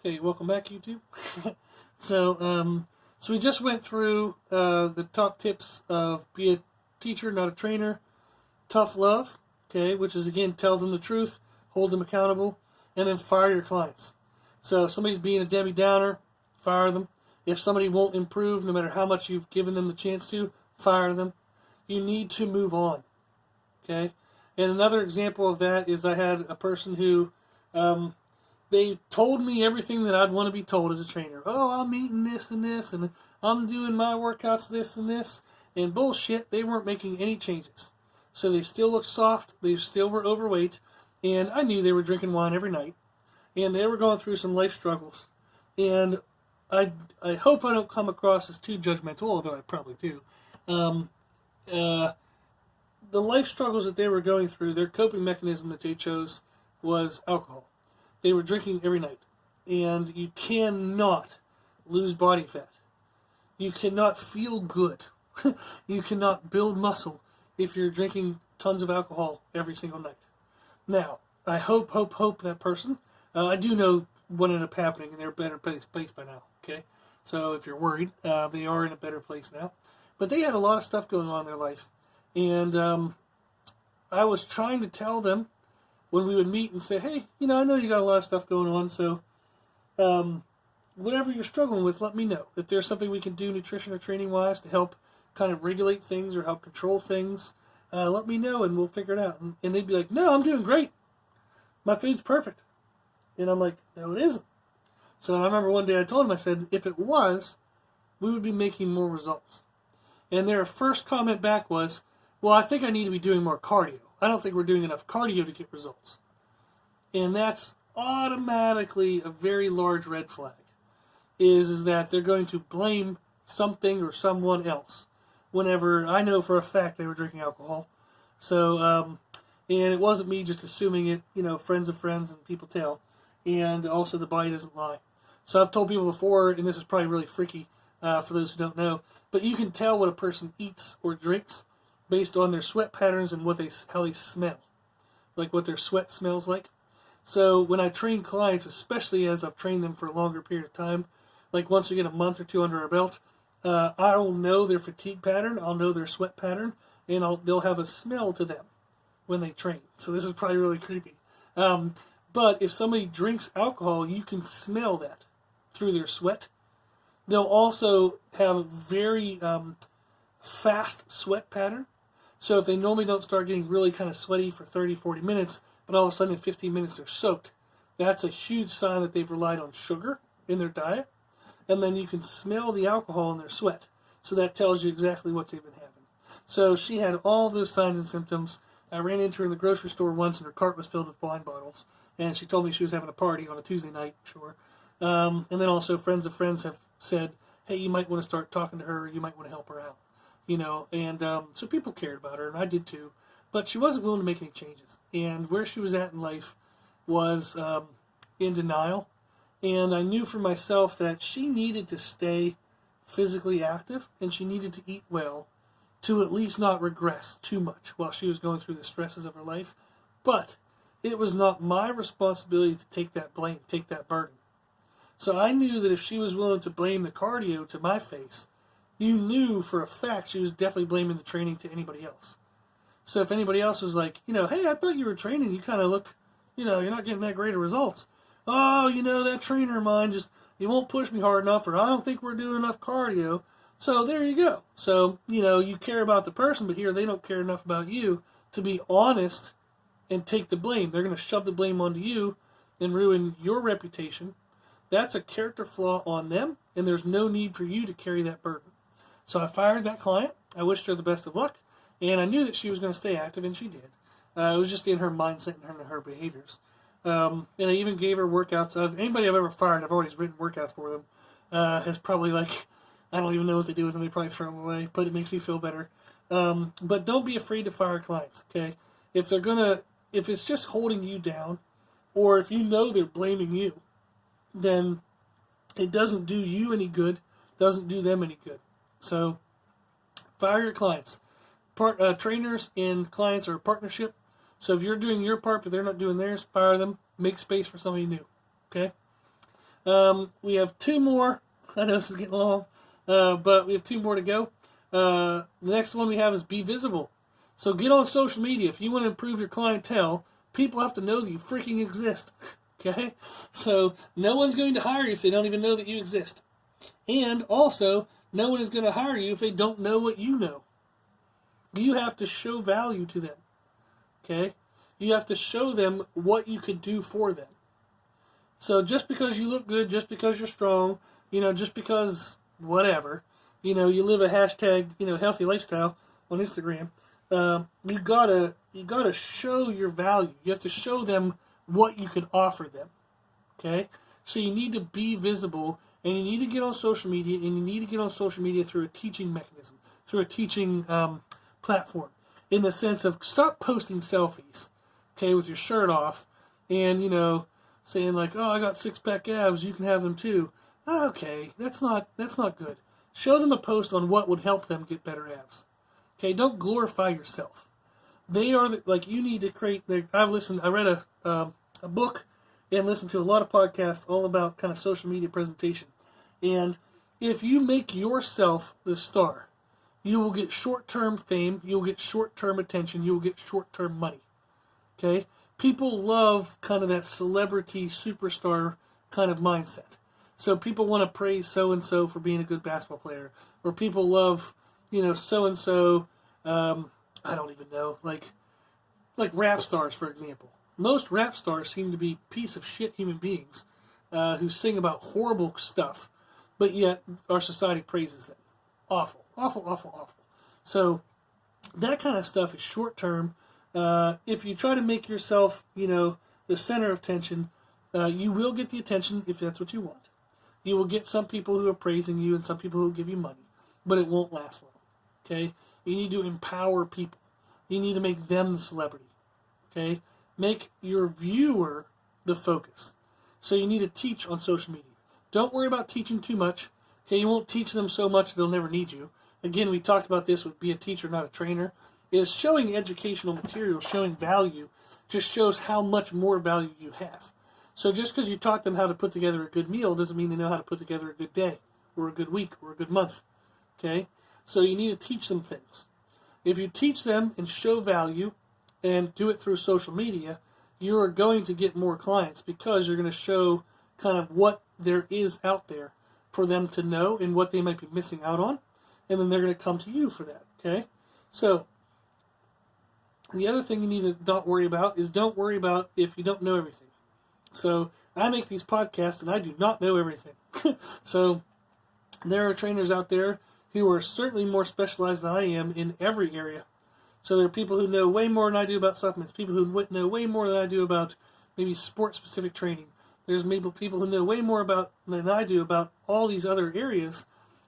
Okay, welcome back, YouTube. So we just went through the top tips of be a teacher, not a trainer. Tough love, okay, which is again tell them the truth, hold them accountable, and then fire your clients. So if somebody's being a Debbie Downer, fire them. If somebody won't improve, no matter how much you've given them the chance to, fire them. You need to move on, okay. And another example of that is I had a person who they told me everything that I'd want to be told as a trainer. Oh, I'm eating this and this, and I'm doing my workouts this and this, and bullshit, they weren't making any changes. So they still looked soft, they still were overweight, and I knew they were drinking wine every night, and they were going through some life struggles. And I hope I don't come across as too judgmental, although I probably do. The life struggles that they were going through, their coping mechanism that they chose was alcohol. They were drinking every night. And you cannot lose body fat. You cannot feel good. You cannot build muscle if you're drinking tons of alcohol every single night. Now, I hope that person, I do know what ended up happening, and they're a better place by now, okay? So if you're worried, they are in a better place now. But they had a lot of stuff going on in their life. And I was trying to tell them when we would meet and say, hey, I know you got a lot of stuff going on, so whatever you're struggling with, let me know. If there's something we can do nutrition or training-wise to help kind of regulate things or help control things, let me know and we'll figure it out. And they'd be like, no, I'm doing great. My food's perfect. And I'm like, no, it isn't. So I remember one day I told them, I said, if it was, we would be making more results. And their first comment back was, well, I think I need to be doing more cardio. I don't think we're doing enough cardio to get results. And that's automatically a very large red flag, is that they're going to blame something or someone else. Whenever I know for a fact they were drinking alcohol. So, and it wasn't me just assuming it, friends of friends and people tell. And also the body doesn't lie. So I've told people before, and this is probably really freaky for those who don't know, but you can tell what a person eats or drinks based on their sweat patterns and how they smell, like what their sweat smells like. So when I train clients, especially as I've trained them for a longer period of time, like once we get a month or two under our belt, I'll know their fatigue pattern, I'll know their sweat pattern, and they'll have a smell to them when they train. So this is probably really creepy. But if somebody drinks alcohol, you can smell that through their sweat. They'll also have a very fast sweat pattern. So if they normally don't start getting really kind of sweaty for 30, 40 minutes, but all of a sudden in 15 minutes they're soaked, that's a huge sign that they've relied on sugar in their diet. And then you can smell the alcohol in their sweat. So that tells you exactly what they've been having. So she had all those signs and symptoms. I ran into her in the grocery store once and her cart was filled with wine bottles. And she told me she was having a party on a Tuesday night, sure. And then also friends of friends have said, hey, you might want to start talking to her, or you might want to help her out. And so people cared about her, and I did too. But she wasn't willing to make any changes. And where she was at in life was in denial. And I knew for myself that she needed to stay physically active, and she needed to eat well to at least not regress too much while she was going through the stresses of her life. But it was not my responsibility to take that blame, take that burden. So I knew that if she was willing to blame the cardio to my face, you knew for a fact she was definitely blaming the training to anybody else. So if anybody else was like, hey, I thought you were training, you kind of look, you're not getting that great of results. Oh, that trainer of mine he won't push me hard enough, or I don't think we're doing enough cardio. So there you go. So, you care about the person, but here they don't care enough about you to be honest and take the blame. They're going to shove the blame onto you and ruin your reputation. That's a character flaw on them, and there's no need for you to carry that burden. So I fired that client. I wished her the best of luck, and I knew that she was going to stay active, and she did. It was just in her mindset and her behaviors. And I even gave her workouts of anybody I've ever fired. I've always written workouts for them. Has probably I don't even know what they do with them. They probably throw them away, but it makes me feel better. But don't be afraid to fire clients. Okay, if it's just holding you down, or if you know they're blaming you, then it doesn't do you any good. Doesn't do them any good. So fire your clients. Trainers and clients are a partnership. So if you're doing your part but they're not doing theirs, fire them. Make space for somebody new. Okay? We have 2 more. I know this is getting long, but we have 2 more to go. The next one we have is be visible. So get on social media. If you want to improve your clientele, people have to know that you freaking exist. Okay? So no one's going to hire you if they don't even know that you exist. And also, no one is going to hire you if they don't know what you know. You have to show value to them. Okay? You have to show them what you could do for them. So just because you look good, just because you're strong, just because whatever, you live a hashtag, healthy lifestyle on Instagram, you gotta show your value. You have to show them what you can offer them. Okay? So you need to be visible, and you need to get on social media, and you need to get on social media through a teaching mechanism, through a teaching platform, in the sense of stop posting selfies, okay, with your shirt off, and saying like, oh, I got 6-pack abs, you can have them too. Okay, that's not good. Show them a post on what would help them get better abs. Okay, don't glorify yourself. They are you need to create. I read a book and listened to a lot of podcasts all about kind of social media presentation. And if you make yourself the star, you will get short-term fame, you will get short-term attention, you will get short-term money. Okay? People love kind of that celebrity superstar kind of mindset. So people want to praise so-and-so for being a good basketball player. Or people love, so-and-so, I don't even know, like rap stars, for example. Most rap stars seem to be piece of shit human beings who sing about horrible stuff, but yet our society praises them. Awful, awful, awful, awful. So that kind of stuff is short-term. If you try to make yourself, the center of attention, you will get the attention if that's what you want. You will get some people who are praising you and some people who will give you money, but it won't last long. Okay? You need to empower people. You need to make them the celebrity. Okay? Make your viewer the focus. So you need to teach on social media. Don't worry about teaching too much. Okay? You won't teach them so much they'll never need you. Again, we talked about this with be a teacher, not a trainer. Is showing educational material, showing value, just shows how much more value you have. So just because you taught them how to put together a good meal doesn't mean they know how to put together a good day, or a good week, or a good month. Okay? So you need to teach them things. If you teach them and show value and do it through social media, you are going to get more clients because you're going to show kind of what there is out there for them to know and what they might be missing out on. And then they're going to come to you for that. Okay? So the other thing you need to not worry about is don't worry about if you don't know everything. So I make these podcasts and I do not know everything. So there are trainers out there who are certainly more specialized than I am in every area. So there are people who know way more than I do about supplements, people who know way more than I do about maybe sport-specific training. There's maybe people who know way more than I do about all these other areas.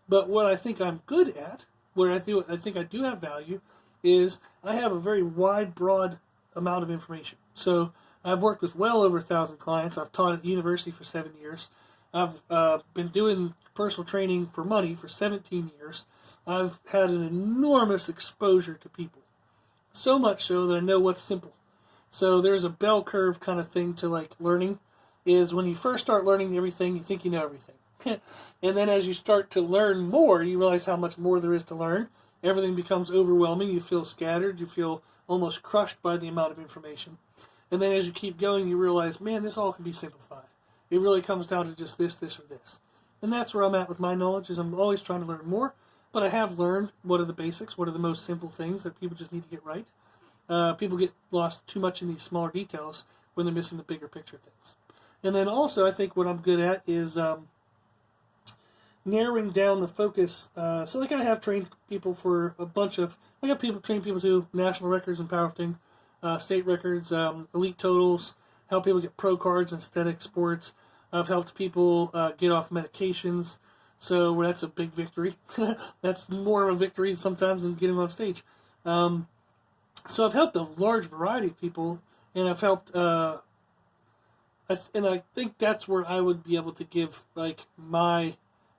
But what I think I'm good at, where I think I do have value, is I have a very wide, broad amount of information. So I've worked with well over 1,000 clients. I've taught at university for 7 years. I've been doing personal training for money for 17 years. I've had an enormous exposure to people. So much so that I know what's simple. So there's a bell curve kind of thing to learning, is when you first start learning everything, you think you know everything. And then as you start to learn more, you realize how much more there is to learn. Everything becomes overwhelming. You feel scattered. You feel almost crushed by the amount of information. And then as you keep going, you realize, man, this all can be simplified. It really comes down to just this, this, or this. And that's where I'm at with my knowledge, is I'm always trying to learn more. But I have learned what are the basics, what are the most simple things that people just need to get right. People get lost too much in these smaller details when they're missing the bigger picture things. And then also, I think what I'm good at is narrowing down the focus. So I have trained people for a bunch of, I got trained people to national records in powerlifting, state records, elite totals, help people get pro cards in aesthetic sports. I've helped people get off medications. So that's a big victory. That's more of a victory sometimes than getting on stage. So I've helped a large variety of people, and I've helped, and I think that's where I would be able to give my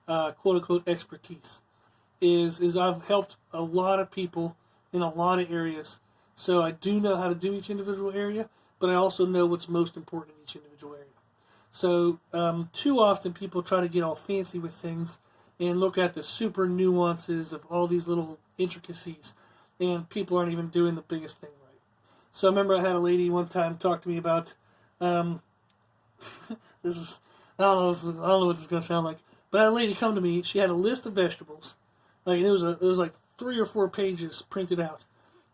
quote-unquote expertise, is I've helped a lot of people in a lot of areas. So I do know how to do each individual area, but I also know what's most important in each individual area. So too often people try to get all fancy with things and look at the super nuances of all these little intricacies, and people aren't even doing the biggest thing right. So I remember I had a lady one time talk to me about this is I don't know what this is gonna sound like, but I had a lady come to me. She had a list of vegetables, like it was like 3 or 4 pages printed out,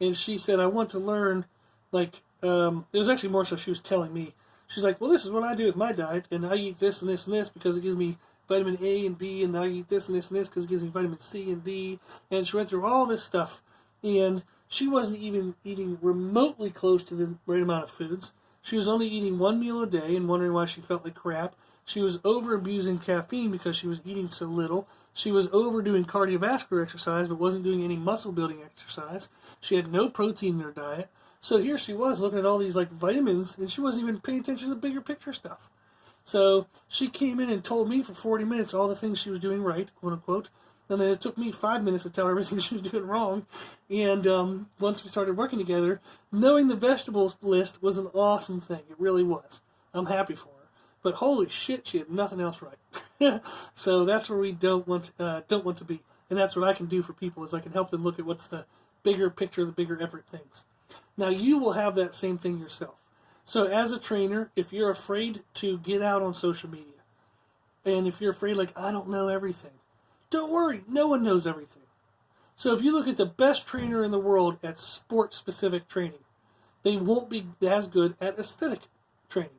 and she said, I want to learn, like it was actually more so she was telling me. She's like, well, this is what I do with my diet, and I eat this and this and this because it gives me vitamin A and B, and I eat this and this and this because it gives me vitamin C and D. And she went through all this stuff, and she wasn't even eating remotely close to the right amount of foods. She was only eating 1 meal a day and wondering why she felt like crap. She was over abusing caffeine because she was eating so little. She was overdoing cardiovascular exercise but wasn't doing any muscle building exercise. She had no protein in her diet. So here she was looking at all these like vitamins, and she wasn't even paying attention to the bigger picture stuff. So she came in and told me for 40 minutes all the things she was doing right, quote unquote, and then it took me 5 minutes to tell her everything she was doing wrong. And once we started working together, knowing the vegetables list was an awesome thing. It really was. I'm happy for her. But holy shit, she had nothing else right. So that's where we don't want to be, and that's what I can do for people is I can help them look at what's the bigger picture, the bigger effort things. Now you will have that same thing yourself. So as a trainer, if you're afraid to get out on social media, and if you're afraid like, I don't know everything, don't worry, no one knows everything. So if you look at the best trainer in the world at sport-specific training, they won't be as good at aesthetic training.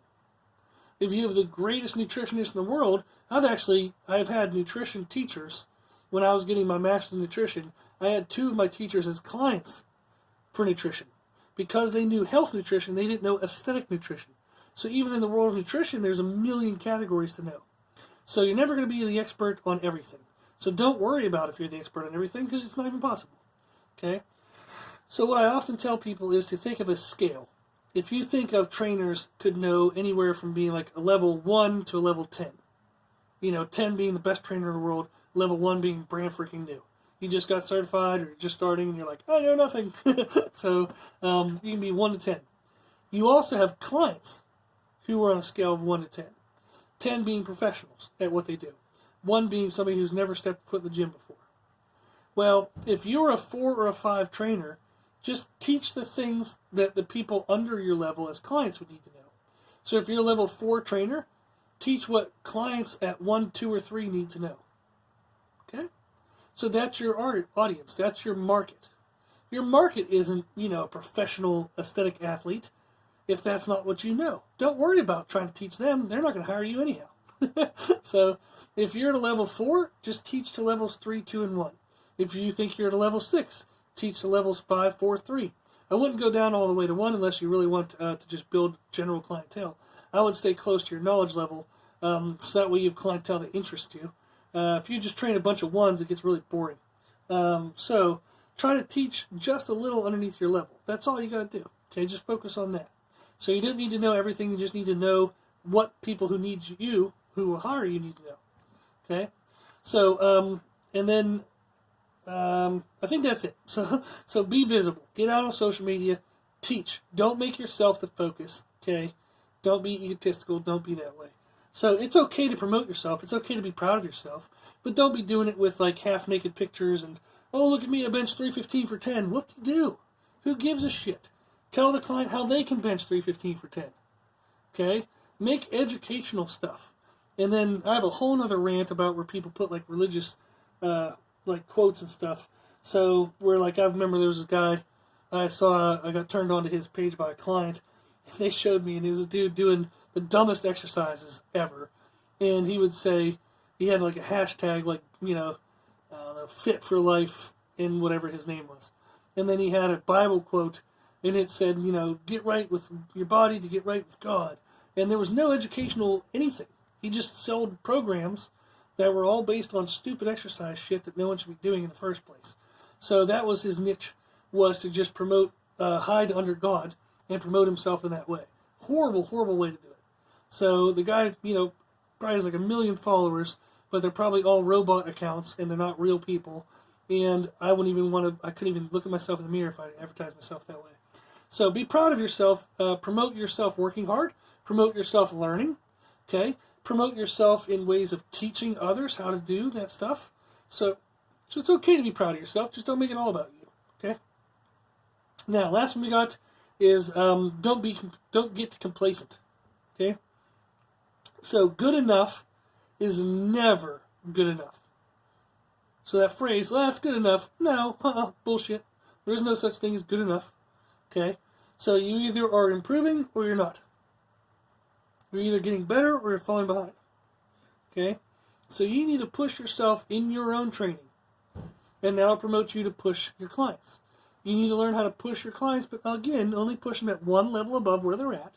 If you have the greatest nutritionist in the world, I've had nutrition teachers. When I was getting my master's in nutrition, I had 2 of my teachers as clients for nutrition. Because they knew health nutrition, they didn't know aesthetic nutrition. So even in the world of nutrition, there's a million categories to know. So you're never going to be the expert on everything. So don't worry about if you're the expert on everything, because it's not even possible. Okay? So what I often tell people is to think of a scale. If you think of trainers could know anywhere from being like a level 1 to a level 10. 10 being the best trainer in the world, level 1 being brand freaking new. You just got certified or you're just starting and you're like, I know nothing. So you can be 1 to 10. You also have clients who are on a scale of 1 to 10. 10 being professionals at what they do. 1 being somebody who's never stepped foot in the gym before. Well, if you're a 4 or a 5 trainer, just teach the things that the people under your level as clients would need to know. So if you're a level 4 trainer, teach what clients at 1, 2, or 3 need to know. Okay? So that's your audience. That's your market. Your market isn't, a professional aesthetic athlete if that's not what you know. Don't worry about trying to teach them. They're not going to hire you anyhow. So if you're at a level 4, just teach to levels 3, 2, and 1. If you think you're at a level 6, teach to levels 5, 4, 3. I wouldn't go down all the way to 1 unless you really want to just build general clientele. I would stay close to your knowledge level so that way you have clientele that interests you. If you just train a bunch of 1s, it gets really boring. So try to teach just a little underneath your level. That's all you got to do. Okay, just focus on that. So you don't need to know everything. You just need to know what people who need you, who will hire you, need to know. Okay, so and then I think that's it. So be visible. Get out on social media. Teach. Don't make yourself the focus. Okay, don't be egotistical. Don't be that way. So it's okay to promote yourself. It's okay to be proud of yourself. But don't be doing it with like half-naked pictures and, oh, look at me, I benched 315 for 10. What do you do? Who gives a shit? Tell the client how they can bench 315 for 10. Okay? Make educational stuff. And then I have a whole other rant about where people put like religious like quotes and stuff. So where like I remember there was a guy I got turned on to his page by a client. And they showed me, and it was a dude doing the dumbest exercises ever. And he would say, he had like a hashtag like, fit for life in whatever his name was. And then he had a Bible quote, and it said, get right with your body to get right with God. And there was no educational anything. He just sold programs that were all based on stupid exercise shit that no one should be doing in the first place. So that was his niche, was to just promote, hide under God and promote himself in that way. Horrible, horrible way to do it. So the guy, probably has like 1 million followers, but they're probably all robot accounts and they're not real people. And I couldn't even look at myself in the mirror if I advertised myself that way. So be proud of yourself, promote yourself working hard, promote yourself learning, Okay? Promote yourself in ways of teaching others how to do that stuff. So it's okay to be proud of yourself. Just don't make it all about you. Okay? Now, last one we got is don't get complacent. Okay? So good enough is never good enough. So that phrase, well, that's good enough. No, bullshit. There is no such thing as good enough. Okay? So you either are improving or you're not. You're either getting better or you're falling behind. Okay? So you need to push yourself in your own training. And that'll promote you to push your clients. You need to learn how to push your clients, but again, only push them at one level above where they're at.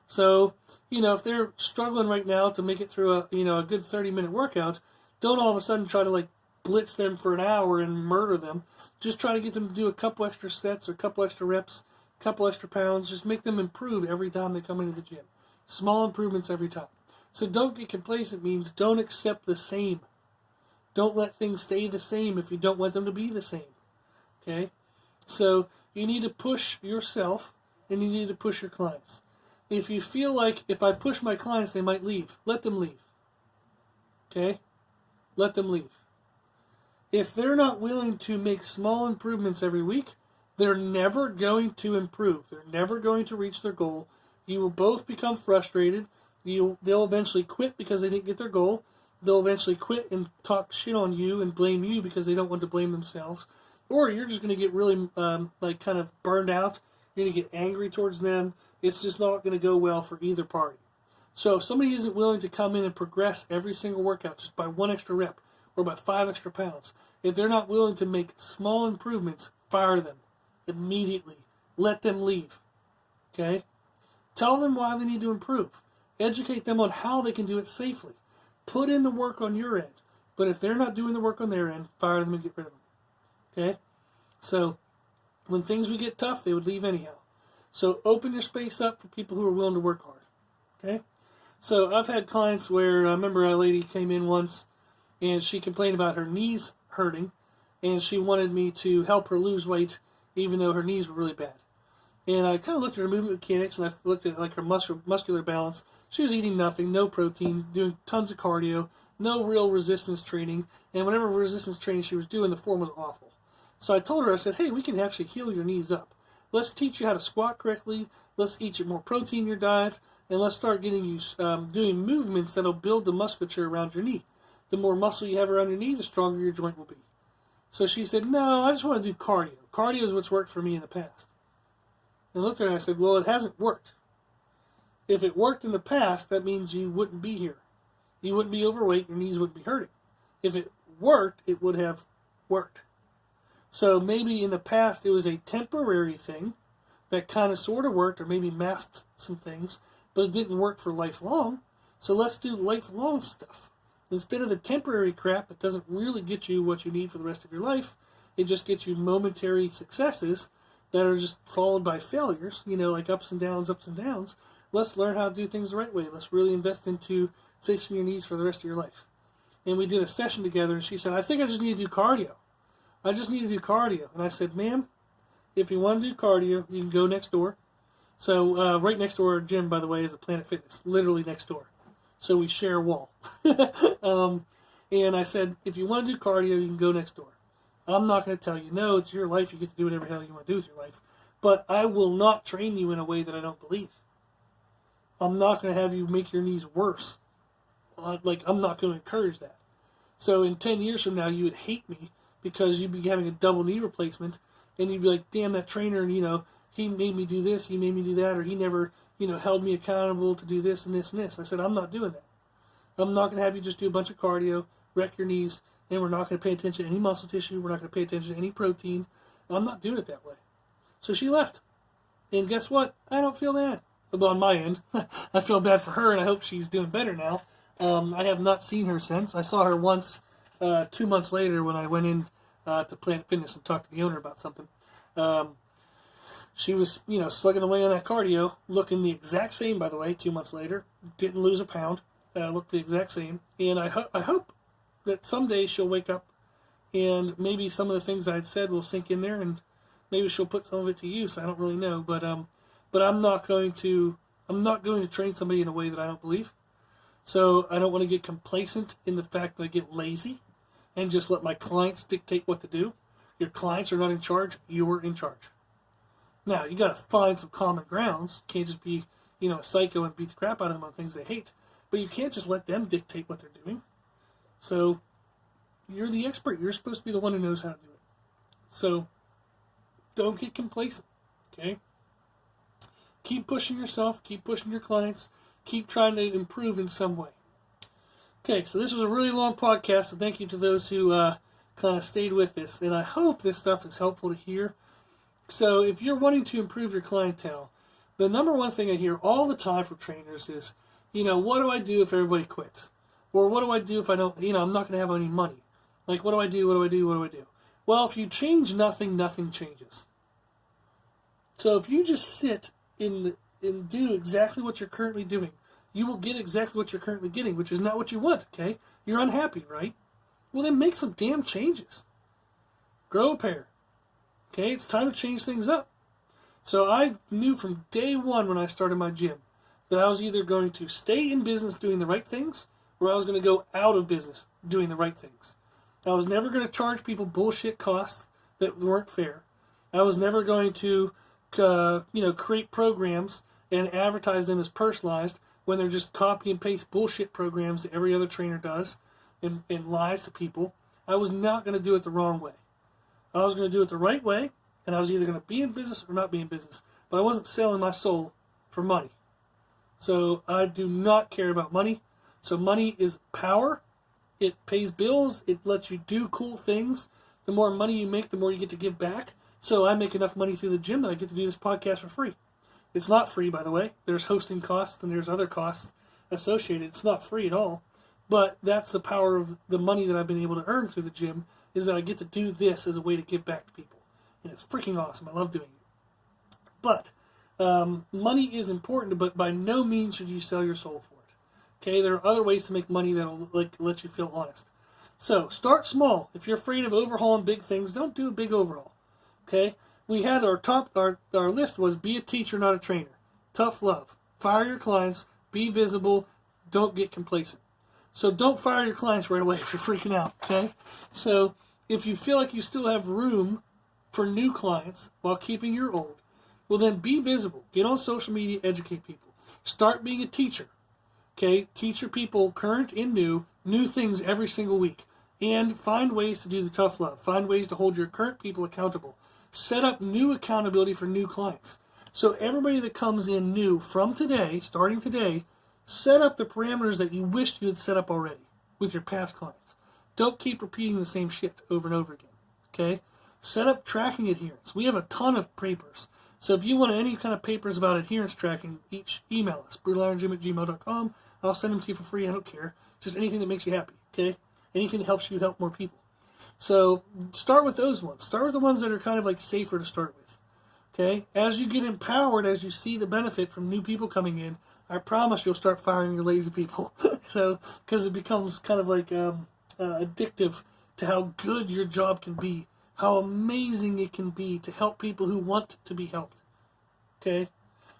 So, if they're struggling right now to make it through a good 30-minute workout, don't all of a sudden try to blitz them for an hour and murder them. Just try to get them to do a couple extra sets or a couple extra reps, a couple extra pounds. Just make them improve every time they come into the gym. Small improvements every time. So don't get complacent means don't accept the same. Don't let things stay the same if you don't want them to be the same. Okay? So you need to push yourself and you need to push your clients. If you feel like if I push my clients, they might leave, let them leave. Okay? Let them leave. If they're not willing to make small improvements every week, they're never going to improve. They're never going to reach their goal. You will both become frustrated. They'll eventually quit because they didn't get their goal. They'll eventually quit and talk shit on you and blame you because they don't want to blame themselves. Or you're just going to get really kind of burned out. You're going to get angry towards them. It's just not going to go well for either party. So if somebody isn't willing to come in and progress every single workout just by 1 extra rep or by 5 extra pounds, if they're not willing to make small improvements, fire them immediately. Let them leave. Okay? Tell them why they need to improve. Educate them on how they can do it safely. Put in the work on your end. But if they're not doing the work on their end, fire them and get rid of them. Okay? So when things would get tough, they would leave anyhow. So open your space up for people who are willing to work hard. Okay? So I've had clients where I remember a lady came in once and she complained about her knees hurting and she wanted me to help her lose weight even though her knees were really bad. And I kind of looked at her movement mechanics and I looked at her muscular balance. She was eating nothing, no protein, doing tons of cardio, no real resistance training, and whatever resistance training she was doing, the form was awful. So I told her, I said, hey, we can actually heal your knees up. Let's teach you how to squat correctly. Let's eat you more protein in your diet. And let's start getting you doing movements that will build the musculature around your knee. The more muscle you have around your knee, the stronger your joint will be. So she said, no, I just want to do cardio. Cardio is what's worked for me in the past. And I looked at her and I said, well, it hasn't worked. If it worked in the past, that means you wouldn't be here. You wouldn't be overweight, your knees wouldn't be hurting. If it worked, it would have worked. So maybe in the past it was a temporary thing that kind of sort of worked or maybe masked some things, but it didn't work for lifelong. So let's do lifelong stuff. Instead of the temporary crap that doesn't really get you what you need for the rest of your life, it just gets you momentary successes that are just followed by failures, like ups and downs, ups and downs. Let's learn how to do things the right way. Let's really invest into fixing your needs for the rest of your life. And we did a session together and she said, I think I just need to do cardio. I just need to do cardio. And I said, ma'am, if you want to do cardio, you can go next door. So right next door, our gym, by the way, is a Planet Fitness, literally next door. So we share a wall. And I said, if you want to do cardio, you can go next door. I'm not going to tell you, no, it's your life. You get to do whatever the hell you want to do with your life. But I will not train you in a way that I don't believe. I'm not going to have you make your knees worse. I'm not going to encourage that. So in 10 years from now, you would hate me because you'd be having a double knee replacement, and you'd be like, damn, that trainer, he made me do this, he made me do that, or he never, held me accountable to do this and this and this. I said, I'm not doing that. I'm not going to have you just do a bunch of cardio, wreck your knees, and we're not going to pay attention to any muscle tissue, we're not going to pay attention to any protein. I'm not doing it that way. So she left. And guess what? I don't feel bad. Well, on my end. I feel bad for her, and I hope she's doing better now. I have not seen her since. I saw her once 2 months later when I went in to Planet Fitness and talked to the owner about something. She was, slugging away on that cardio, looking the exact same, by the way, 2 months later. Didn't lose a pound. Looked the exact same. And I hope that someday she'll wake up and maybe some of the things I had said will sink in there, and maybe she'll put some of it to use. I don't really know. But I'm not going to train somebody in a way that I don't believe. So I don't want to get complacent in the fact that I get lazy and just let my clients dictate what to do. Your clients are not in charge. You're in charge. Now, you got to find some common grounds. You can't just be, a psycho and beat the crap out of them on things they hate. But you can't just let them dictate what they're doing. So you're the expert. You're supposed to be the one who knows how to do it. So don't get complacent, okay? Keep pushing yourself. Keep pushing your clients. Keep trying to improve in some way. Okay, so this was a really long podcast, so thank you to those who kind of stayed with this. And I hope this stuff is helpful to hear. So if you're wanting to improve your clientele, the number one thing I hear all the time from trainers is, what do I do if everybody quits? Or what do I do if I don't, I'm not going to have any money? Like, what do I do? What do I do? What do I do? Well, if you change nothing, nothing changes. So if you just sit and do exactly what you're currently doing, you will get exactly what you're currently getting, which is not what you want, okay? You're unhappy, right? Well, then make some damn changes. Grow a pair. Okay, it's time to change things up. So I knew from day one when I started my gym that I was either going to stay in business doing the right things or I was going to go out of business doing the right things. I was never going to charge people bullshit costs that weren't fair. I was never going to, create programs and advertise them as personalized when they're just copy and paste bullshit programs that every other trainer does and lies to people. I was not going to do it the wrong way. I was going to do it the right way, and I was either going to be in business or not be in business. But I wasn't selling my soul for money. So I do not care about money. So money is power. It pays bills. It lets you do cool things. The more money you make, the more you get to give back. So I make enough money through the gym that I get to do this podcast for free. It's not free, by the way. There's hosting costs and there's other costs associated. It's not free at all. But that's the power of the money that I've been able to earn through the gym, is that I get to do this as a way to give back to people. And it's freaking awesome. I love doing it. But money is important, but by no means should you sell your soul for it. Okay, there are other ways to make money that'll let you feel honest. So start small. If you're afraid of overhauling big things, don't do a big overhaul. Okay, we had our list was be a teacher, not a trainer. Tough love. Fire your clients. Be visible. Don't get complacent. So don't fire your clients right away if you're freaking out. Okay, so if you feel like you still have room for new clients while keeping your old, well then be visible. Get on social media. Educate people. Start being a teacher. Okay, teach your people, current and new things every single week. And find ways to do the tough love. Find ways to hold your current people accountable. Set up new accountability for new clients. So everybody that comes in new from today, starting today, set up the parameters that you wished you had set up already with your past clients. Don't keep repeating the same shit over and over again. Okay? Set up tracking adherence. We have a ton of papers. So if you want any kind of papers about adherence tracking, email us, brutalirongym@gmail.com. I'll send them to you for free. I don't care. Just anything that makes you happy. Okay? Anything that helps you help more people. So start with those ones. Start with the ones that are kind of like safer to start with. Okay? As you get empowered, as you see the benefit from new people coming in, I promise you'll start firing your lazy people. So, because it becomes kind of like addictive to how good your job can be, how amazing it can be to help people who want to be helped. Okay?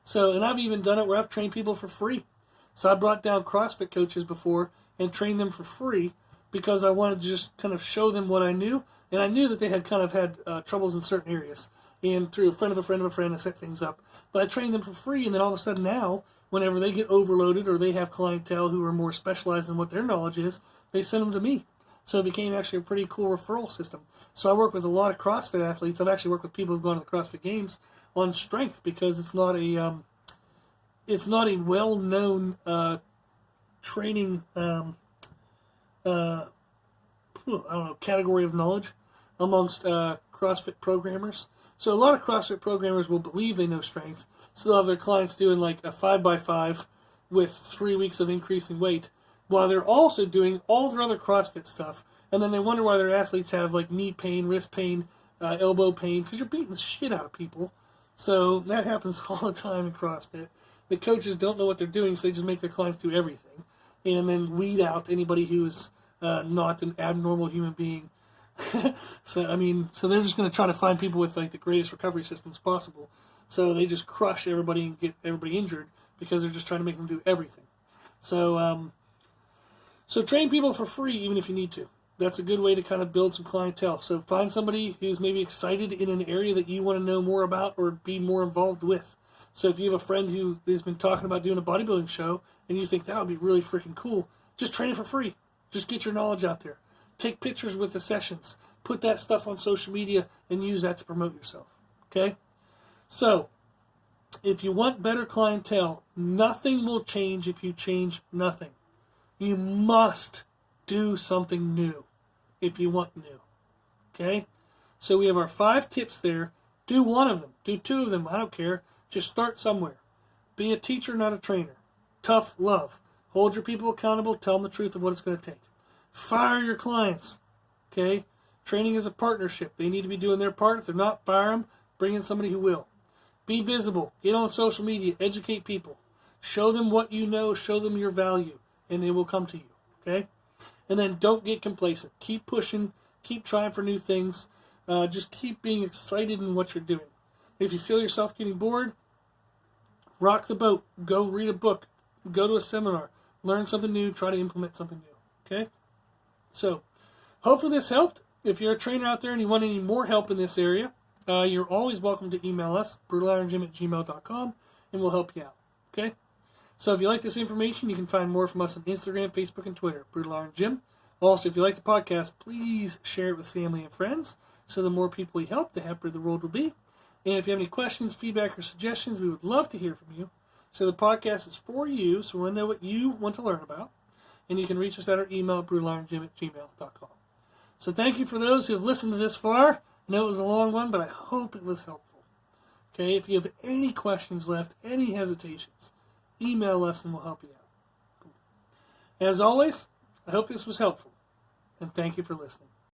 So, and I've even done it where I've trained people for free. So I brought down CrossFit coaches before and trained them for free because I wanted to just kind of show them what I knew. And I knew that they had kind of had troubles in certain areas. And through a friend of a friend of a friend, I set things up. But I trained them for free, and then all of a sudden now, whenever they get overloaded or they have clientele who are more specialized in what their knowledge is, they send them to me. So it became actually a pretty cool referral system. So I work with a lot of CrossFit athletes. I've actually worked with people who've gone to the CrossFit Games on strength because it's not a well-known training category of knowledge amongst CrossFit programmers. So a lot of CrossFit programmers will believe they know strength, so they'll have their clients doing like a 5x5 with 3 weeks of increasing weight, while they're also doing all their other CrossFit stuff, and then they wonder why their athletes have like knee pain, wrist pain, elbow pain, because you're beating the shit out of people. So that happens all the time in CrossFit. The coaches don't know what they're doing, so they just make their clients do everything, and then weed out anybody who is not an abnormal human being. So they're just going to try to find people with like the greatest recovery systems possible. So they just crush everybody and get everybody injured because they're just trying to make them do everything. So So train people for free even if you need to. That's a good way to kind of build some clientele. So find somebody who's maybe excited in an area that you want to know more about or be more involved with. So if you have a friend who has been talking about doing a bodybuilding show and you think that would be really freaking cool, just train it for free. Just get your knowledge out there. Take pictures with the sessions. Put that stuff on social media and use that to promote yourself. Okay? So, if you want better clientele, nothing will change if you change nothing. You must do something new if you want new. Okay? So we have our 5 tips there. Do one of them. Do 2 of them. I don't care. Just start somewhere. Be a teacher, not a trainer. Tough love. Hold your people accountable. Tell them the truth of what it's going to take. Fire your clients. Okay? Training is a partnership. They need to be doing their part. If they're not, fire them. Bring in somebody who will. Be visible. Get on social media. Educate people. Show them what you know. Show them your value. And they will come to you. Okay? And then don't get complacent. Keep pushing. Keep trying for new things. Just keep being excited in what you're doing. If you feel yourself getting bored, rock the boat. Go read a book. Go to a seminar. Learn something new. Try to implement something new. Okay? So, hopefully this helped. If you're a trainer out there and you want any more help in this area, you're always welcome to email us, brutalirongym@gmail.com, and we'll help you out. Okay? So if you like this information, you can find more from us on Instagram, Facebook, and Twitter, Brutal Iron Gym. Also, if you like the podcast, please share it with family and friends. So the more people we help, the happier the world will be. And if you have any questions, feedback, or suggestions, we would love to hear from you. So the podcast is for you, so we want to know what you want to learn about. And you can reach us at our email, brutalirongym@gmail.com. So thank you for those who have listened to this far. I know it was a long one, but I hope it was helpful. Okay, if you have any questions left, any hesitations, email us and we'll help you out. Cool. As always, I hope this was helpful, and thank you for listening.